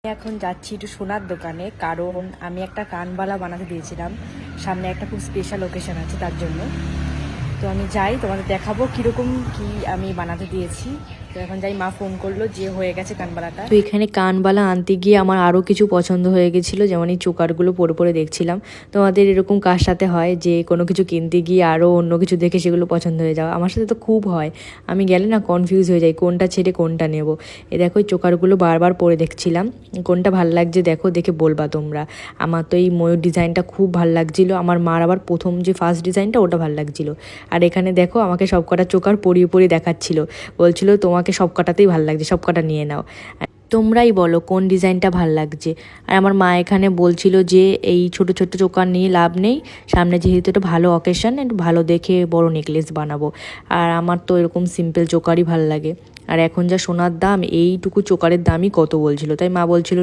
এখন যাচ্ছি একটু সোনার দোকানে, কারণ আমি একটা কানবালা বানাতে দিয়েছিলাম। সামনে একটা খুব স্পেশাল ওকেশন আছে, তার জন্য তো আমি যাই, তোমাদের দেখাবো কিরকম কি আমি বানাতে দিয়েছি। তো এখন যাই, মা ফোন করলো যে হয়ে গেছে কানবালাটা। তো এখানে কানবালা আনতে গিয়ে আমার আরও কিছু পছন্দ হয়ে গেছিলো, যেমন এই চোকারগুলো পরে পরে দেখছিলাম। তোমাদের এরকম কার সাথে হয় যে কোনো কিছু কিনতে গিয়ে আরও অন্য কিছু দেখে সেগুলো পছন্দ হয়ে যাওয়া? আমার সাথে তো খুব হয়, আমি গেলে না কনফিউজ হয়ে যাই কোনটা ছেড়ে কোনটা নেব। এ দেখো এই চোকারগুলো বারবার পরে দেখছিলাম, কোনটা ভাল লাগছে দেখো, দেখে বলবা তোমরা। আমার তো এই ময়ূর ডিজাইনটা খুব ভাল লাগছিলো, আমার মার আবার প্রথম যে ফার্স্ট ডিজাইনটা ওটা ভাল লাগছিলো। আর এখানে দেখো আমাকে সব কটা চোকার পরিয়ে পরিয়ে দেখাচ্ছিল, বলছিল তোমাকে সব কটাতেই ভাল লাগছে, সব কটা নিয়ে নাও, তোমরাই বলো কোন ডিজাইনটা ভাল লাগছে। আর আমার মা এখানে বলছিল যে এই ছোট ছোট চোকার নিয়ে লাভ নেই, সামনে যেহেতু একটা ভালো অকেশন, একটু ভালো দেখে বড় নেকলেস বানাবো। আর আমার তো এরকম সিম্পল চোকারই ভাল লাগে। আর এখন যা সোনার দাম, এইটুকু চোকারের দামই কত বলছিল, তাই মা বলছিল